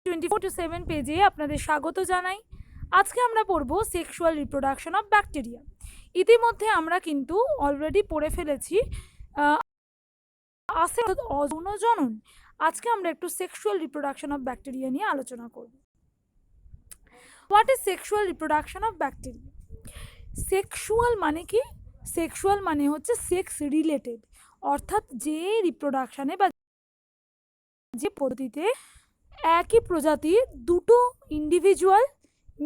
24/7 পেজে আপনাদের স্বাগত জানাই। আজকে আমরা পড়ব সেক্সুয়াল রিপ্রোডাকশন অফ ব্যাকটেরিয়া। ইতিমধ্যে আমরা কিন্তু অলরেডি পড়ে ফেলেছি অযৌনজনন। আজকে আমরা একটু সেক্সুয়াল রিপ্রোডাকশন অফ ব্যাকটেরিয়া নিয়ে আলোচনা করব। What is sexual reproduction of bacteria? Sexual মানে কি? সেক্সুয়াল মানে হচ্ছে সেক্স রিলেটেড, অর্থাৎ যে রিপ্রোডাকশানে বা যে পদ্ধতিতে একই প্রজাতির দুটো ইন্ডিভিজুয়াল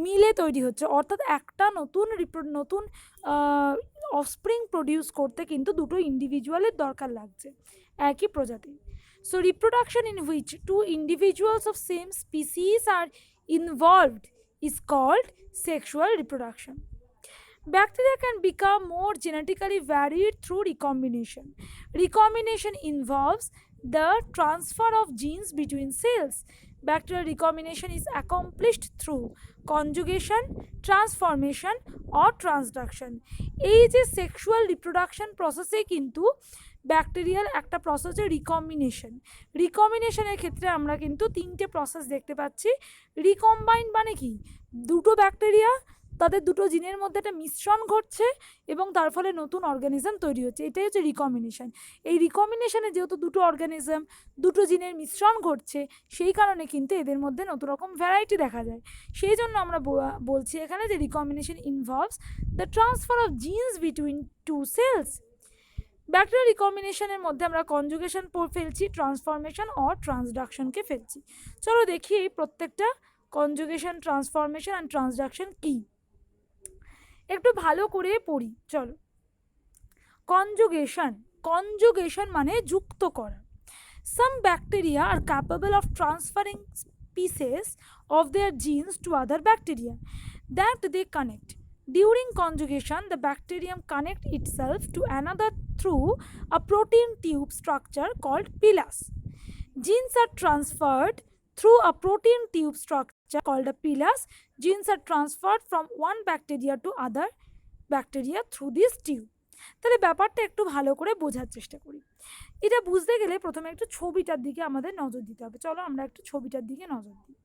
মিলে তৈরি হচ্ছে, অর্থাৎ একটা নতুন অফস্প্রিং প্রডিউস করতে কিন্তু দুটো ইন্ডিভিজুয়ালের দরকার লাগছে একই প্রজাতি। So reproduction in which two individuals of same species are involved is called sexual reproduction. Bacteria can become more genetically varied through recombination. Recombination involves the transfer of genes between cells. Bacterial recombination is accomplished through conjugation, transformation or transduction. এই যে sexual reproduction প্রসেসে কিন্তু bacterial একটা process হচ্ছে রিকম্বিনেশনের ক্ষেত্রে আমরা কিন্তু তিনটে প্রসেস দেখতে পাচ্ছি। রিকম্বাইন্ড মানে কি? দুটো ব্যাকটেরিয়া তাদের দুটো জিনের মধ্যে একটা মিশ্রণ ঘটছে এবং তার ফলে নতুন অর্গানিজম তৈরি হচ্ছে, এটাই হচ্ছে রিকম্বিনেশন। এই রিকম্বিনেশনে যেহেতু দুটো অর্গানিজম দুটো জিনের মিশ্রণ ঘটছে, সেই কারণে কিন্তু এদের মধ্যে নতুন রকম ভ্যারাইটি দেখা যায়। সেই জন্য আমরা বলছি এখানে যে recombination involves the transfer of genes between two cells. Bacterial রিকম্বিনেশনের মধ্যে আমরা কনজুগেশন ফেলছি, ট্রান্সফরমেশন ও ট্রান্সডাকশনকে ফেলছি। চলো দেখি এই প্রত্যেকটা কনজুগেশন, ট্রান্সফরমেশন অ্যান্ড ট্রান্সডাকশন কী, একটু ভালো করে পড়ি। চলো, কনজুগেশন মানে যুক্ত করা। Some bacteria are capable of transferring pieces of their genes to other bacteria that they connect. During conjugation, the bacterium connects itself to another through a protein tube structure called pilus. Genes are transferred through a protein tube structure called a pilus. Genes are transferred from one bacteria to other bacteria through this tube. তাহলে ব্যাপারটা একটু ভালো করে বোঝার চেষ্টা করি। এটা বুঝতে গেলে প্রথমে একটু ছবিটার দিকে আমাদের নজর দিতে হবে। চলো আমরা একটু ছবিটার দিকে নজর দিই।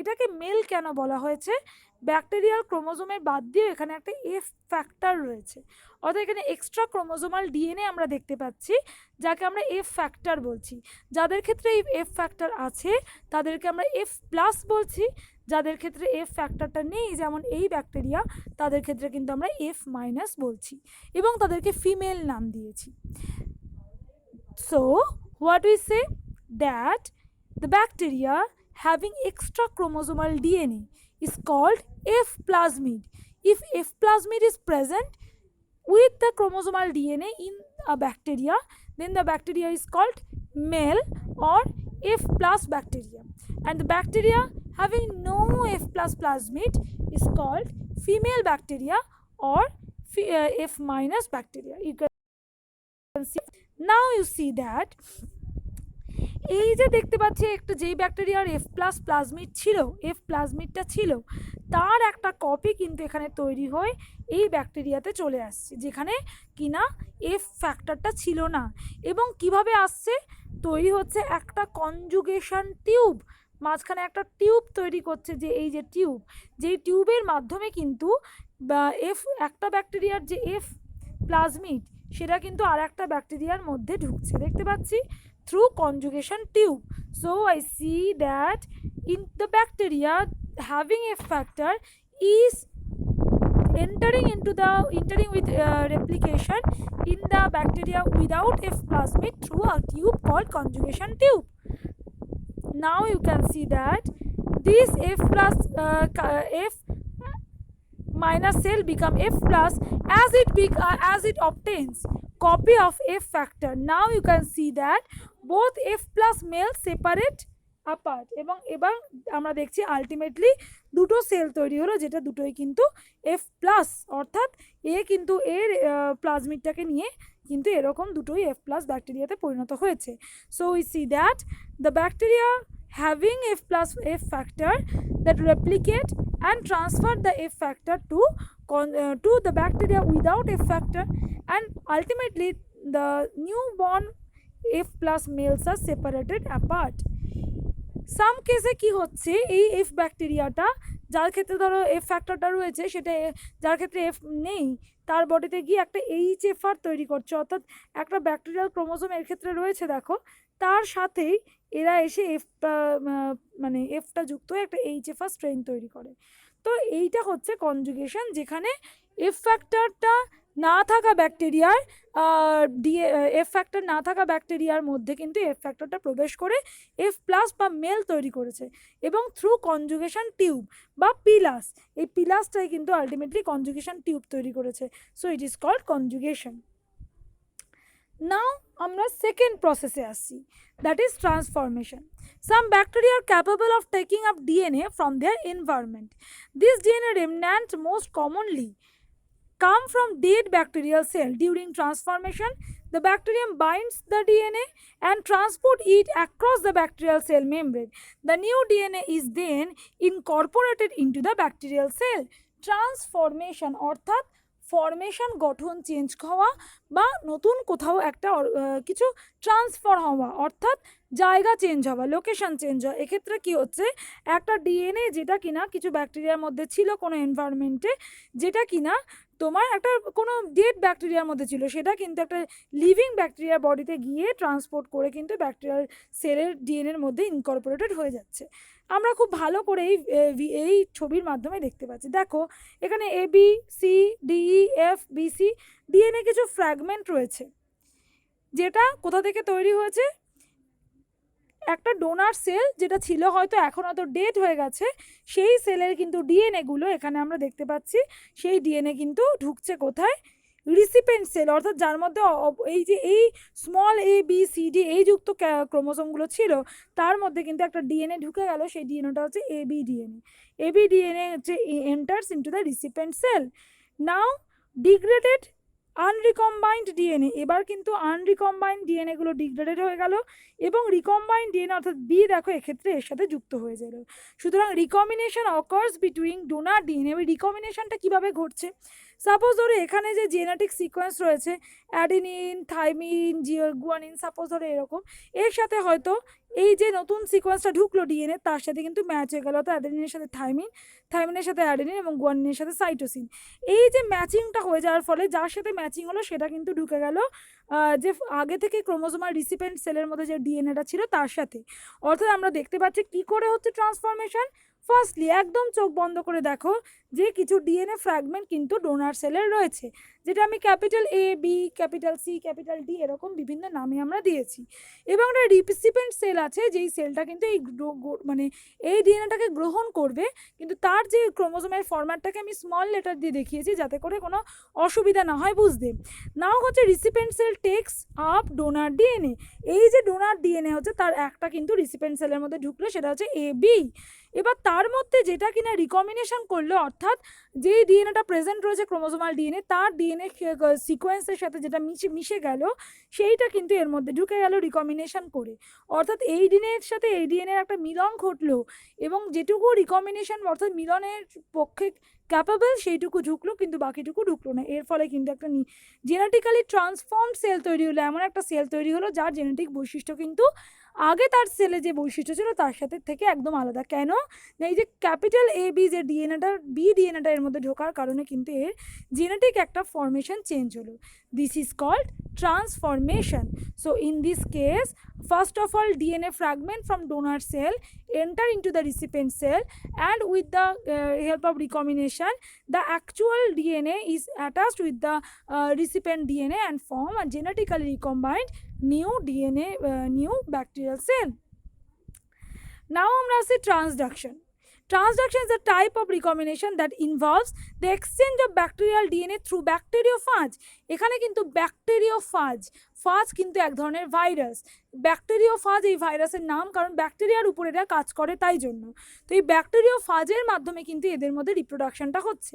এটাকে মেল কেন বলা হয়েছে? ব্যাকটেরিয়াল ক্রোমোজোমের বাদ দিয়ে এখানে একটা এফ ফ্যাক্টর রয়েছে, অর্থাৎ এখানে এক্সট্রা ক্রোমোজোমাল ডিএনএ আমরা দেখতে পাচ্ছি, যাকে আমরা এফ ফ্যাক্টর বলছি। যাদের ক্ষেত্রে এই এফ ফ্যাক্টর আছে তাদেরকে আমরা এফ প্লাস বলছি, যাদের ক্ষেত্রে এফ ফ্যাক্টরটা নেই যেমন এই ব্যাকটেরিয়া, তাদের ক্ষেত্রে কিন্তু আমরা এফ মাইনাস বলছি এবং তাদেরকে ফিমেল নাম দিয়েছি। So what we say that the bacteria having extra chromosomal DNA is called F plasmid. If F plasmid is present with the chromosomal DNA in a bacteria, then the bacteria is called male or F plus bacteria, and the bacteria having no F plus plasmid is called female bacteria or F minus bacteria. You can see, now you see that এই যে দেখতে পাচ্ছি একটা যেই ব্যাকটেরিয়ার F plus plasmid ছিল, F প্লাজমিডটা ছিল, তার একটা কপি কিন্তু এখানে তৈরি হয়ে এই ব্যাকটেরিয়াতে চলে আসছে, যেখানে কিনা এফ ফ্যাক্টরটা ছিল না। এবং কিভাবে আসছে? তৈরি হচ্ছে একটা কনজুগেশন টিউব, মাঝখানে একটা টিউব তৈরি করছে, যে এই যে টিউব, যেই টিউবের মাধ্যমে কিন্তু একটা ব্যাকটেরিয়ার যে এফ প্লাজমিড সেটা কিন্তু আর একটা ব্যাকটেরিয়ার মধ্যে ঢুকছে, দেখতে পাচ্ছি, through conjugation tube. So I see that in the bacteria having a factor is entering with replication in the bacteria without F plasmid through a tube called conjugation tube. Now you can see that this F minus cell become F plus as it obtains copy of F factor. Now you can see that both F plus male separate apart, এবং এবার আমরা দেখছি ultimately দুটো sell তৈরি হলো, যেটা দুটোই কিন্তু এফ প্লাস, অর্থাৎ এ কিন্তু এর প্লাজমিডটাকে নিয়ে কিন্তু এরকম দুটোই এফ প্লাস ব্যাকটেরিয়াতে পরিণত হয়েছে। So we see that the bacteria having F plus F factor that replicate and transfer the F factor to the bacteria without F factor, and ultimately the newborn F plus males are separated apart. সাম কেসে কি হচ্ছে, এই F ব্যাকটেরিয়াটা যার ক্ষেত্রে ধরো F ফ্যাক্টরটা রয়েছে সেটা যার ক্ষেত্রে এফ নেই তার বডিতে গিয়ে একটা এইচএফআর তৈরি করছে, অর্থাৎ একটা ব্যাকটেরিয়াল ক্রোমোজোম এর ক্ষেত্রে রয়েছে দেখো, তার সাথেই এরা এসে মানে এফটা যুক্ত হয়ে একটা এইচএফআর স্ট্রেন তৈরি করে। তো এইটা হচ্ছে কনজুগেশন, যেখানে এফ ফ্যাক্টরটা না থাকা ব্যাকটেরিয়ার এফ ফ্যাক্টর না থাকা ব্যাকটেরিয়ার মধ্যে কিন্তু এফ ফ্যাক্টরটা প্রবেশ করে এফ প্লাস বা মেল তৈরি করেছে, এবং থ্রু কনজুগেশন টিউব বা পিলাস, এই পিলাসটাই কিন্তু আলটিমেটলি কনজুগেশন টিউব তৈরি করেছে। So it is called conjugation. Now আমরা সেকেন্ড প্রসেসে আসছি, that is transformation. Some bacteria are capable of taking up DNA from their environment. This DNA remnant most commonly come from dead bacterial cell. During transformation, the bacterium binds the DNA and transport it across the bacterial cell membrane. The new DNA is then incorporated into the bacterial cell. Transformation অর্থাৎ formation, গঠন change হওয়া বা নতুন কোথাও একটা কিছু transfer হওয়া, অর্থাৎ জায়গা চেঞ্জ হওয়া, লোকেশন চেঞ্জ হওয়া। এক্ষেত্রে কি হচ্ছে, একটা ডিএনএ যেটা কিনা কিছু ব্যাকটেরিয়ার মধ্যে ছিল কোনো এনভায়রনমেন্টে, যেটা কিনা তোমার একটা কোনো ডেড ব্যাকটেরিয়ার মধ্যে ছিল, সেটা কিন্তু একটা লিভিং ব্যাকটেরিয়ার বডিতে গিয়ে ট্রান্সপোর্ট করে কিন্তু ব্যাকটেরিয়াল সেলের ডিএনএর মধ্যে ইনকর্পোরেটেড হয়ে যাচ্ছে। আমরা খুব ভালো করে এই ছবির মাধ্যমে দেখতে পাচ্ছি। দেখো এখানে A B C D E F B C DNA কিছু ফ্র্যাগমেন্ট রয়েছে, যেটা কোথা থেকে তৈরি হয়েছে, একটা ডোনার সেল যেটা ছিল হয়তো এখন হয়তো ডেড হয়ে গেছে, সেই সেলের কিন্তু ডিএনএগুলো এখানে আমরা দেখতে পাচ্ছি। সেই ডিএনএ কিন্তু ঢুকছে কোথায়, রিসিপেন্ট সেল, অর্থাৎ যার মধ্যে এই যে এই স্মল এ বি সি ডি এই যুক্ত ক্রোমোসোমগুলো ছিল, তার মধ্যে কিন্তু একটা ডিএনএ ঢুকে গেল, সেই ডিএনএটা হচ্ছে এবি ডিএনএ। এবি ডিএনএ হচ্ছে enters into the recipient cell. Now degraded unrecombined DNA, এবার কিন্তু আনরিকম্বাইন্ড ডিএনএগুলো ডিগ্রেডেড হয়ে গেল, এবং রিকম্বাইন্ড ডিএনএ অর্থাৎ বি দেখো এক্ষেত্রে এর সাথে যুক্ত হয়ে গেল। সুতরাং recombination occurs between donor DNA. ওই রিকম্বিনেশনটা কীভাবে ঘটছে, সাপোজ ধরো এখানে যে জেনেটিক সিকোয়েন্স রয়েছে অ্যাডিনিন, থাইমিন, গুয়ানিন, সাপোজ ধরো এরকম, এর সাথে হয়তো এই যে নতুন সিকোয়েন্সটা ঢুকলো ডিএনএ তার সাথে কিন্তু ম্যাচ হয়ে গেল, তো অ্যাডেনিনের সাথে থাইমিন, থাইমিনের সাথে অ্যাডেনিন এবং গুয়ানিনের সাথে সাইটোসিন। এই যে ম্যাচিংটা হয়ে যাওয়ার ফলে যার সাথে ম্যাচিং হলো সেটা কিন্তু ঢুকে গেল যে আগে থেকে ক্রোমোজোমাল রিসিপেন্ট সেলের মধ্যে যে ডিএনএটা ছিল তার সাথে। অর্থাৎ আমরা দেখতে পাচ্ছি কি করে হচ্ছে ট্রান্সফরমেশন। ফার্স্টলি একদম চোখ বন্ধ করে দেখো যে কিছু ডিএনএ ফ্র্যাগমেন্ট কিন্তু ডোনার সেলের রয়েছে, যেটা আমি capital A B, capital C, capital D এরকম বিভিন্ন নামে আমরা দিয়েছি, এবং একটা রিসিপেন্ট সেল আছে যেই সেলটা কিন্তু এই মানে এই ডিএনএটাকে গ্রহণ করবে, কিন্তু তার যে ক্রোমোজোমের ফরম্যাটটাকে আমি স্মল লেটার দিয়ে দেখিয়েছি যাতে করে কোনো অসুবিধা না হয় বুঝতে। নাও হচ্ছে recipient cell takes up donor DNA, এই যে ডোনার ডিএনএ হচ্ছে তার একটা কিন্তু রিসিপেন্ট সেলের মধ্যে ঢুকলো, সেটা হচ্ছে এ বি। এবার তার মধ্যে যেটা কিনা রিকম্বিনেশন করলো, অর্থাৎ যেই ডিএনএটা প্রেজেন্ট রয়েছে ক্রোমোজোমাল ডিএনএ তার ডিএনএ সিকোয়েন্সের সাথে যেটা মিশে গেল সেইটা কিন্তু এর মধ্যে ঢুকে গেল রিকম্বিনেশন করে, অর্থাৎ এই ডিএনএর সাথে এই ডিএনএর একটা মিলন ঘটলো, এবং যেটুকু রিকম্বিনেশন অর্থাৎ মিলনের পক্ষে ক্যাপাবল সেইটুকু ঢুকলো, কিন্তু বাকিটুকু ঢুকলো না। এর ফলে কিন্তু একটা জেনেটিক্যালি ট্রান্সফর্মড সেল তৈরি হলো, এমন একটা সেল তৈরি হলো যার জেনেটিক বৈশিষ্ট্য কিন্তু আগে তার সেলে যে বৈশিষ্ট্য ছিল তার সাথে থেকে একদম আলাদা। কেন না, এই যে ক্যাপিটাল এ বি যে ডিএনএটা বি ডিএনএটা এর মধ্যে ঢোকার কারণে কিন্তু এর জেনেটিক একটা ফরমেশন চেঞ্জ হলো। This is called transformation. So in this case first of all DNA fragment from donor cell enter into the recipient cell, and with the help of recombination the actual DNA is attached with the recipient DNA and form a genetically recombined new DNA new bacterial cell. Now আমরা আসি transduction. Transduction is a type of recombination that involves the exchange of bacterial DNA through bacteriophage. এখানে কিন্তু bacteriophage, ফাজ কিন্তু এক ধরনের virus, bacteriophage এই ভাইরাসের নাম, কারণ ব্যাকটেরিয়ার উপর এরা কাজ করে তাই জন্য। তো এই ব্যাকটেরিওফাজের মাধ্যমে কিন্তু এদের মধ্যে রিপ্রোডাকশনটা হচ্ছে।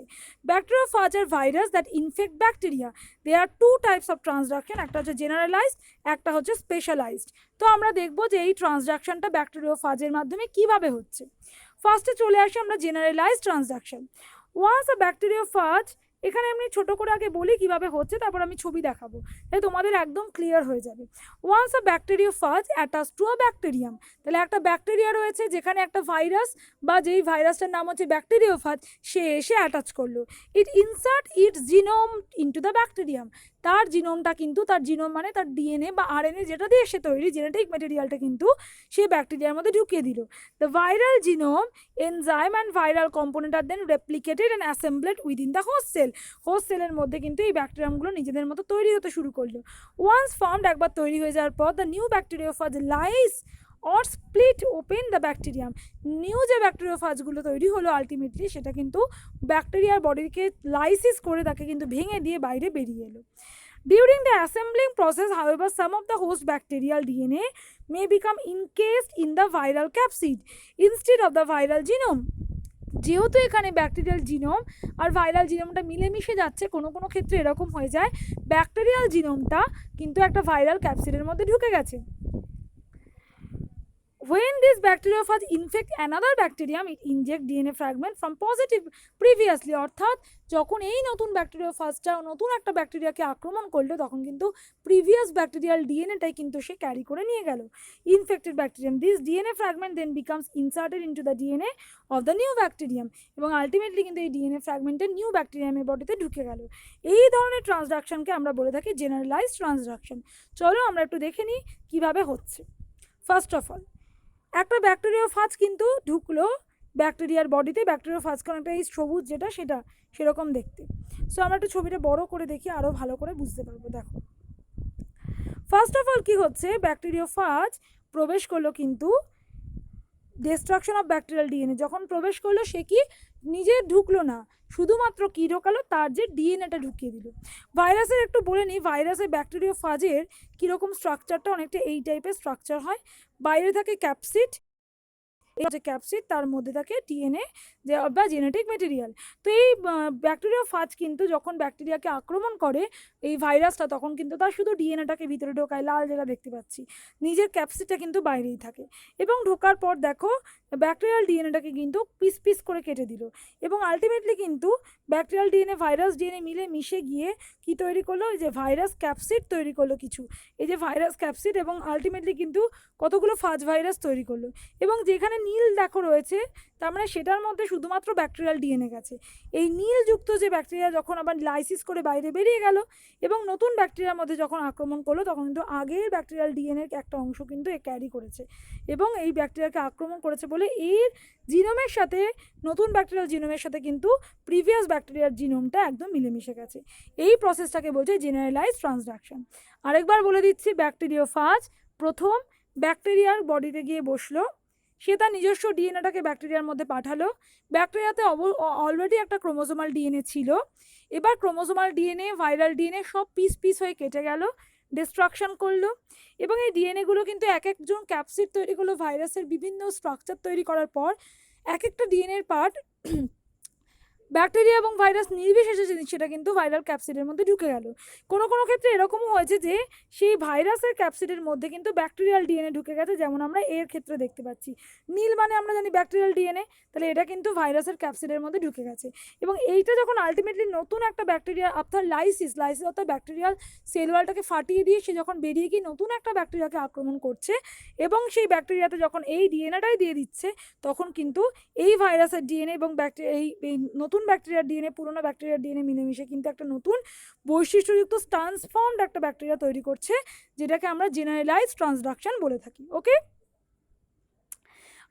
Bacteriophage are virus that infect bacteria. There are two types of transduction, একটা হচ্ছে জেনারেলাইজড, একটা হচ্ছে স্পেশালাইজড। তো আমরা দেখবো যে এই ট্রান্সডাকশনটা ব্যাকটেরিওফাজের মাধ্যমে কিভাবে হচ্ছে। ফার্স্টে চলে আসি আমরা generalized transduction. Once a bacteriophage এখানে আমি ছোট করে আগে বলি কিভাবে হচ্ছে, তারপর আমি ছবি দেখাবো, তাই তোমাদের একদম ক্লিয়ার হয়ে যাবে। Once a bacteriophage attach to a bacterium, তাহলে একটা ব্যাকটেরিয়া রয়েছে যেখানে একটা ভাইরাস বা যেই ভাইরাসটার নাম হচ্ছে ব্যাকটেরিওফাজ, সে এসে অ্যাটাচ করলো। It insert its genome into the bacterium, তার জিনোমটা কিন্তু, তার জিনোম মানে তার ডিএনএ বা আরএনএ যেটা দিয়ে সে তৈরি, জেনেটিক ম্যাটেরিয়ালটা কিন্তু সে ব্যাকটেরিয়ার মধ্যে ঢুকিয়ে দিল। The viral genome, enzyme and viral component are then replicated and assembled within the host cell, host সেলের মধ্যে কিন্তু এই ব্যাকটেরিয়ামগুলো নিজেদের মতো তৈরি হতে শুরু করলো। ওয়ান্স ফর্মড, একবার তৈরি হয়ে যাওয়ার পর, the new bacteriophage lyse or split open the bacterium, new যে ব্যাকটেরিওফাজগুলো তৈরি হলো আলটিমেটলি সেটা কিন্তু ব্যাকটেরিয়ার বডিকে লাইসিস করে তাকে কিন্তু ভেঙে দিয়ে বাইরে বেরিয়ে এলো। During the assembling process, however, some of the host bacterial DNA may become encased in the viral capsid instead of the viral genome. যেহেতু এখানে ব্যাকটেরিয়াল জিনোম আর ভাইরাল জিনোমটা মিলেমিশে যাচ্ছে, কোনো কোনো ক্ষেত্রে এরকম হয়ে যায় ব্যাকটেরিয়াল জিনোমটা কিন্তু একটা ভাইরাল ক্যাপসিডের মধ্যে ঢুকে গেছে। When this bacteriophage infect another bacterium, it inject DNA fragment from positive previously, অর্থাৎ যখন এই নতুন ব্যাকটেরিওফাজটা নতুন একটা ব্যাকটেরিয়াকে আক্রমণ করলো তখন কিন্তু প্রিভিয়াস ব্যাকটেরিয়াল ডিএনএটাই কিন্তু সে ক্যারি করে নিয়ে গেল infected bacterium. This DNA fragment then becomes inserted into the DNA of the new bacterium, এবং আলটিমেটলি কিন্তু এই ডিএনএ ফ্র্যাগমেন্টের নিউ ব্যাকটেরিয়ামের বডিতে ঢুকে গেল। এই ধরনের ট্রান্সডাকশনকে আমরা বলে থাকি জেনারেলাইজড ট্রান্সডাকশন। চলো আমরা একটু দেখে নিই কীভাবে হচ্ছে। ফার্স্ট অফ অল, একটা ব্যাকটেরিওফাজ কিন্তু ঢুকলো ব্যাকটেরিয়ার বডিতে, ব্যাকটেরিওফাজ কারণ একটা এই সবুজ যেটা সেটা সেরকম দেখতে। সো আমরা একটু ছবিটা বড় করে দেখি, আরও ভালো করে বুঝতে পারবো। দেখো ফার্স্ট অফ অল কী হচ্ছে, ব্যাকটেরিওফাজ প্রবেশ করলো কিন্তু ডিস্ট্রাকশন অফ ব্যাকটেরিয়াল ডিএনএ, যখন প্রবেশ করলো সে কি নিজে ঢুকলো না, শুধুমাত্র কী ঢোকালো, তার যে ডিএনএটা ঢুকিয়ে দিল। ভাইরাসের একটু বলে নিই, ভাইরাসের ব্যাকটেরিওফাজের কীরকম স্ট্রাকচারটা, অনেকটা এই টাইপের স্ট্রাকচার হয়। বাইরে থাকে ক্যাপসিড, এই যে ক্যাপসিড, তার মধ্যে থাকে ডিএনএ বা জেনেটিক ম্যাটেরিয়াল। তো এই ব্যাকটেরিওফাজ কিন্তু যখন ব্যাকটেরিয়াকে আক্রমণ করে এই ভাইরাসটা, তখন কিন্তু তার শুধু ডিএনএটাকে ভিতরে ঢোকায়, লাল যেটা দেখতে পাচ্ছি, নিজের ক্যাপসিডটা কিন্তু বাইরেই থাকে। এবং ঢোকার পর দেখো ব্যাকটেরিয়াল ডিএনএটাকে কিন্তু পিস পিস করে কেটে দিল, এবং আলটিমেটলি কিন্তু ব্যাকটেরিয়াল ডিএনএ ভাইরাস ডিএনএ মিলে মিশে গিয়ে কি তৈরি করলো, এই যে ভাইরাস ক্যাপসিড তৈরি করলো কিছু, এই যে ভাইরাস ক্যাপসিড, এবং আলটিমেটলি কিন্তু কতগুলো ফাজ ভাইরাস তৈরি করলো। এবং যেখানে নীল দেখো রয়েছে, তার মানে সেটার মধ্যে শুধুমাত্র ব্যাকটেরিয়াল ডিএনএ গেছে। এই নীলযুক্ত যে ব্যাকটেরিয়া যখন আবার লাইসিস করে বাইরে বেরিয়ে গেল এবং নতুন ব্যাকটেরিয়ার মধ্যে যখন আক্রমণ করলো, তখন কিন্তু আগের ব্যাকটেরিয়াল ডিএনএর একটা অংশ কিন্তু এ ক্যারি করেছে, এবং এই ব্যাকটেরিয়াকে আক্রমণ করেছে বলে এর জিনোমের সাথে, নতুন ব্যাকটেরিয়াল জিনোমের সাথে কিন্তু প্রিভিয়াস ব্যাকটেরিয়ার জিনোমটা একদম মিলেমিশে গেছে। এই প্রসেসটাকে বলছে জেনারেলাইজ ট্রান্সডাকশন। আরেকবার বলে দিচ্ছি, ব্যাকটেরিওফাজ প্রথম ব্যাকটেরিয়ার বডিতে গিয়ে বসলো, সে তার নিজস্ব ডিএনএটাকে ব্যাকটেরিয়ার মধ্যে পাঠালো। ব্যাকটেরিয়াতে অলরেডি একটা ক্রোমোজোমাল ডিএনএ ছিল, এবার ক্রোমোজোমাল ডিএনএ ভাইরাল ডিএনএ সব পিস পিস হয়ে কেটে গেল, ডিস্ট্রাকশন করলো, এবং এই ডিএনএগুলো কিন্তু এক একজন ক্যাপসিড তৈরি করলো ভাইরাসের বিভিন্ন স্ট্রাকচার তৈরি করার পর, এক একটা ডিএনএর পার্ট ব্যাকটেরিয়া এবং ভাইরাস নির্বিশেষে সেটা কিন্তু ভাইরাল ক্যাপসিডের মধ্যে ঢুকে গেল। কোনো কোনো ক্ষেত্রে এরকমও হয়েছে যে সেই ভাইরাসের ক্যাপসিডের মধ্যে কিন্তু ব্যাকটেরিয়াল ডিএনএ ঢুকে গেছে, যেমন আমরা এর ক্ষেত্রে দেখতে পাচ্ছি নীল মানে আমরা জানি ব্যাকটেরিয়াল ডিএনএ, তাহলে এটা কিন্তু ভাইরাসের ক্যাপসিডের মধ্যে ঢুকে গেছে। এবং এইটা যখন আলটিমেটলি নতুন একটা ব্যাকটেরিয়া আফটার লাইসিস অর্থাৎ ব্যাকটেরিয়াল সেল ওয়ালটাকে ফাটিয়ে দিয়ে সে যখন বেরিয়ে গিয়ে নতুন একটা ব্যাকটেরিয়াকে আক্রমণ করছে, এবং সেই ব্যাকটেরিয়াতে যখন এই ডিএনএটাই দিয়ে দিচ্ছে, তখন কিন্তু এই ভাইরাসের ডিএনএ এবং এই নতুন ব্যাকটেরিয়ার ডিএনএ পুরোনো ব্যাকটেরিয়ার ডিএনএ মিলেমিশে কিন্তু একটা নতুন বৈশিষ্ট্যযুক্ত ট্রান্সফর্মড একটা ব্যাকটেরিয়া তৈরি করছে, যেটাকে আমরা জেনারেলাইজড ট্রান্সডাকশন বলে থাকি। ওকে,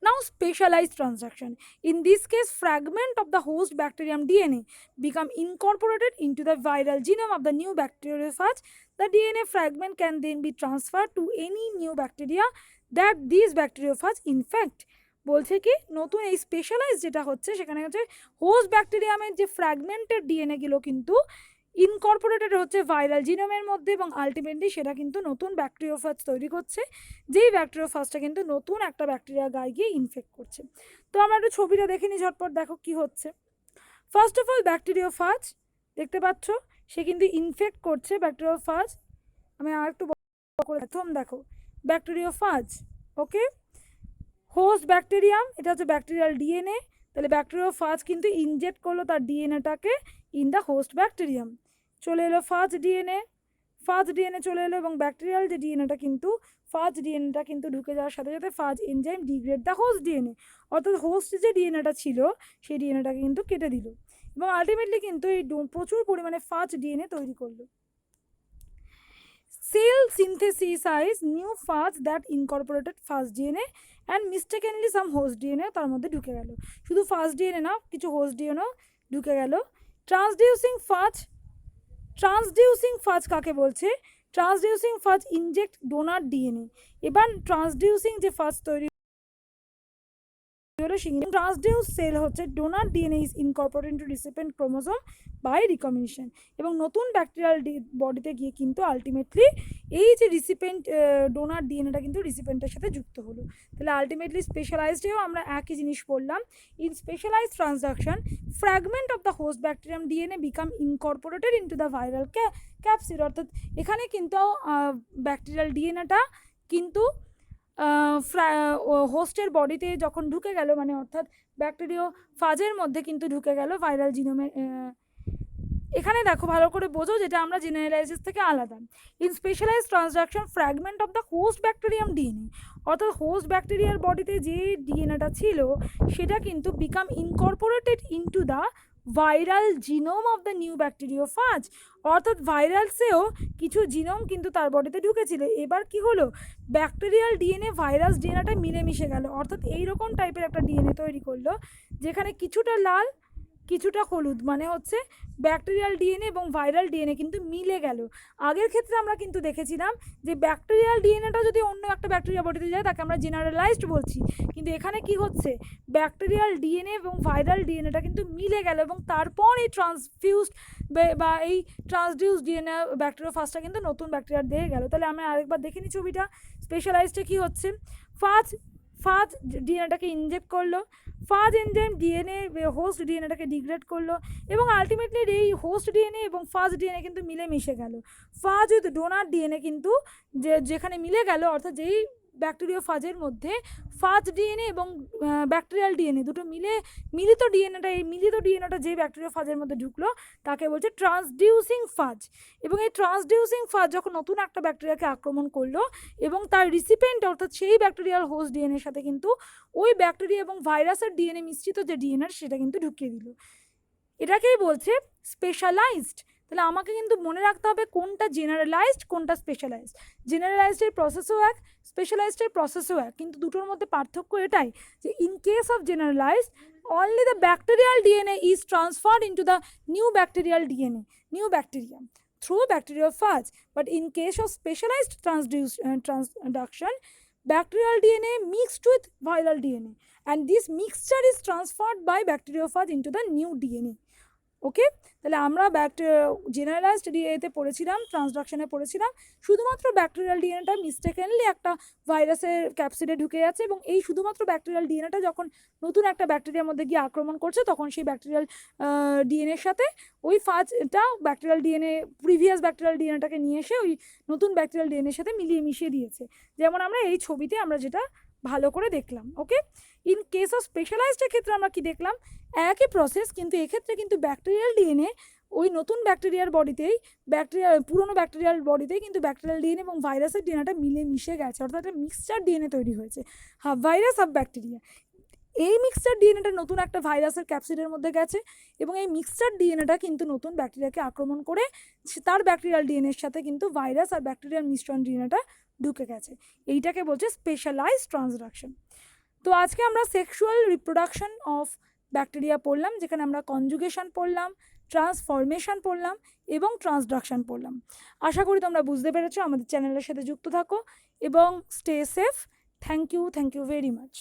now specialized transduction. In this case, fragment of the host bacterium DNA become incorporated into the viral genome of the new bacteriophage. The DNA fragment can then be transferred to any new bacteria that these bacteriophage infect. বলছে কি নতুন এই specialise যেটা হচ্ছে সেখানে হচ্ছে host ব্যাকটেরিয়ামের যে fragmented ডিএনএগুলো কিন্তু ইনকর্পোরেটেড হচ্ছে ভাইরাল জিনোমের মধ্যে, এবং আলটিমেটলি সেটা কিন্তু নতুন ব্যাকটেরিওফাজ তৈরি করছে, যেই ব্যাকটেরিওফাজটা কিন্তু নতুন একটা ব্যাকটেরিয়া গায়ে গিয়ে ইনফেক্ট করছে। তো আমরা একটু ছবিটা দেখে নিই ঝটপট, দেখো কি হচ্ছে। ফার্স্ট অফ অল ব্যাকটেরিওফাজ দেখতে পাচ্ছ, সে কিন্তু ইনফেক্ট করছে ব্যাকটেরিওফাজ। আমি আর একটু বড় করে প্রথম দেখো ব্যাকটেরিওফাজ, ওকে, হোস্ট ব্যাকটেরিয়াম, এটা হচ্ছে ব্যাকটেরিয়াল ডিএনএ, তাহলে ব্যাকটেরিওফাজ কিন্তু ইনজেক্ট করলো তার ডিএনএটাকে ইন দ্য হোস্ট ব্যাকটেরিয়াম। চলে এলো ফার্স্ট ডিএনএ চলে এলো, এবং ব্যাকটেরিয়াল যে ডিএনএটা কিন্তু ফার্স্ট ডিএনএটা কিন্তু ঢুকে যাওয়ার সাথে সাথে first enzyme degrade the host DNA, অর্থাৎ হোস্ট যে ডিএনএটা ছিল সেই ডিএনএটাকে কিন্তু কেটে দিল, এবং আলটিমেটলি কিন্তু এই প্রচুর পরিমাণে ফার্স্ট ডিএনএ তৈরি করলো। Cell synthesise new first that incorporated first DNA and mistakenly some host DNA তার মধ্যে ঢুকে গেল। শুধু ফার্স্ট ডিএনএ না, কিছু হোস্ট ডিএনএও ঢুকে গেল। ট্রান্সডিউসিং ফাজ কাকে বলছে? ট্রান্সডিউসিং ফাজ ইনজেক্ট ডোনার ডিএনএ। এবার ট্রান্সডিউসিং যে ফাজ তৈরি ট্রান্সডিউস সেল হচ্ছে donor DNA is incorporated into recipient chromosome by recombination, এবং নতুন ব্যাকটেরিয়াল বডিতে গিয়ে কিন্তু আলটিমেটলি এই যে রিসিপিয়েন্ট ডোনার ডিএনএটা কিন্তু রিসিপিয়েন্টের সাথে যুক্ত হলো। তাহলে আলটিমেটলি স্পেশালাইজডেও আমরা একই জিনিস পড়লাম। In specialized transduction fragment of the host bacterium DNA become incorporated into the viral capsid, অর্থাৎ এখানে কিন্তু ব্যাকটেরিয়াল ডিএনএটা কিন্তু হোস্টের বডিতে যখন ঢুকে গেল, মানে অর্থাৎ ব্যাকটেরিয়া ফাজের মধ্যে কিন্তু ঢুকে গেল ভাইরাল জিনোমে। এখানে দেখো ভালো করে বোঝো, যেটা আমরা জেনারেলাইসিস থেকে আলাদা। In specialize transduction fragment of the host bacterium DNA, অর্থাৎ হোস্ট ব্যাকটেরিয়ার বডিতে যে ডিএনএটা ছিল সেটা কিন্তু become incorporated into the viral genome of the new bacteriophage, অর্থাৎ ভাইরালসেও কিছু জিনোম কিন্তু তার বডিতে ঢুকেছিল। এবার কি হলো, ব্যাকটেরিয়াল ডিএনএ ভাইরাস ডিএনএটা মিলেমিশে গেল, অর্থাৎ এইরকম টাইপের একটা ডিএনএ তৈরি করলো যেখানে কিছুটা লাল কিছুটা হলুদ, মানে হচ্ছে ব্যাকটেরিয়াল ডিএনএ এবং ভাইরাল ডিএনএ কিন্তু মিলে গেল। আগের ক্ষেত্রে আমরা কিন্তু দেখেছিলাম যে ব্যাকটেরিয়াল ডিএনএটা যদি অন্য একটা ব্যাকটেরিয়া বডিতে যায় তাকে আমরা জেনারেলাইজড বলছি, কিন্তু এখানে কি হচ্ছে, ব্যাকটেরিয়াল ডিএনএ এবং ভাইরাল ডিএনএটা কিন্তু মিলে গেল, এবং তারপর এই ট্রান্সফিউজড বা এই ট্রান্সডিউস ডিএনএ ব্যাকটেরিওফাজটা কিন্তু নতুন ব্যাকটেরিয়ার দিয়ে গেল। তাহলে আমরা আরেকবার দেখে নিই ছবিটা। স্পেশালাইজডে কি হচ্ছে, ফাজ ডিএনএটাকে ইনজেক্ট করলো, ফাজ এনজাইম ডিএনএ হোস্ট ডিএনএটাকে ডিগ্রেড করলো, এবং আলটিমেটলি এই হোস্ট ডিএনএ এবং ফাজ ডিএনএ কিন্তু মিলে মিশে গেল। ফাজ উইথ ডোনার ডিএনএ কিন্তু যেখানে মিলে গেল, অর্থাৎ যেই ব্যাকটেরিয়া ফাজের মধ্যে ফাজ ডিএনএ এবং ব্যাকটেরিয়াল ডিএনএ দুটো মিলিত ডিএনএটা যে ব্যাকটেরিয়া ফাজের মধ্যে ঢুকলো তাকে বলছে ট্রান্সডিউসিং ফাজ। এবং এই ট্রান্সডিউসিং ফাজ যখন নতুন একটা ব্যাকটেরিয়াকে আক্রমণ করলো এবং তার রিসিপিয়েন্ট অর্থাৎ সেই ব্যাকটেরিয়াল হোস্ট ডিএনএর সাথে কিন্তু ওই ব্যাকটেরিয়া এবং ভাইরাসের ডিএনএ মিশ্রিত যে ডিএনএ সেটা কিন্তু ঢুকিয়ে দিল, এটাকেই বলছে স্পেশালাইজড। তাহলে আমাকে কিন্তু মনে রাখতে হবে কোনটা জেনারেলাইজড কোনটা স্পেশালাইজড। জেনারেলাইজডের প্রসেসও এক, স্পেশালাইজডের প্রসেসও এক, কিন্তু দুটোর মধ্যে পার্থক্য এটাই যে in case of generalised only the bacterial DNA is transferred into the new bacterium through bacteriophage, but in case of specialized transduction bacterial DNA mixed with viral DNA, and this mixture is transferred by bacteriophage into the new DNA. ওকে, তাহলে আমরা generalised ডিএনএতে পড়েছিলাম, ট্রান্সডাকশনে পড়েছিলাম শুধুমাত্র bacterial ডিএনএটা mistakenly একটা ভাইরাসের ক্যাপসিডে ঢুকে যাচ্ছে, এবং এই শুধুমাত্র ব্যাকটেরিয়াল ডিএনএটা যখন নতুন একটা ব্যাকটেরিয়ার মধ্যে গিয়ে আক্রমণ করছে তখন সেই ব্যাকটেরিয়াল ডিএনএর সাথে ওই ফাজটা ব্যাকটেরিয়াল ডিএনএ প্রিভিয়াস ব্যাকটেরিয়াল ডিএনএটাকে নিয়ে এসে ওই নতুন ব্যাকটেরিয়াল ডিএনএর সাথে মিশিয়ে দিয়েছে, যেমন আমরা এই ছবিতে আমরা যেটা ভালো করে দেখলাম। ওকে, ইন কেস অফ স্পেশালাইজডের ক্ষেত্রে আমরা কি দেখলাম, একই প্রসেস, কিন্তু এক্ষেত্রে কিন্তু ব্যাকটেরিয়াল ডিএনএ ওই নতুন ব্যাকটেরিয়ার বডিতেই পুরনো ব্যাকটেরিয়াল বডিতেই কিন্তু ব্যাকটেরিয়াল ডিএনএ এবং ভাইরাসের ডিএনএটা মিশে গেছে, অর্থাৎ একটা মিক্সচার ডিএনএ তৈরি হয়েছে, হাফ ভাইরাস হাফ ব্যাকটেরিয়া। এই মিক্সচার ডিএনএটা নতুন একটা ভাইরাসের ক্যাপসিডের মধ্যে গেছে, এবং এই মিক্সচার ডিএনএটা কিন্তু নতুন ব্যাকটেরিয়াকে আক্রমণ করে তার ব্যাকটেরিয়াল ডিএনএর সাথে কিন্তু ভাইরাস আর ব্যাকটেরিয়াল মিশ্রণ ডিএনএটা ঢুকে গেছে, এইটাকে বলছে স্পেশালাইজড ট্রান্সডাকশন। তো আজকে আমরা সেক্সুয়াল রিপ্রোডাকশন অফ ব্যাকটেরিয়া পড়লাম, যেখানে আমরা কনজুগেশন পড়লাম, ট্রান্সফরমেশন পড়লাম এবং ট্রান্সডাকশন পড়লাম। আশা করি তোমরা বুঝতে পেরেছো। আমাদের চ্যানেলের সাথে যুক্ত থাকো এবং stay safe. Thank you very much.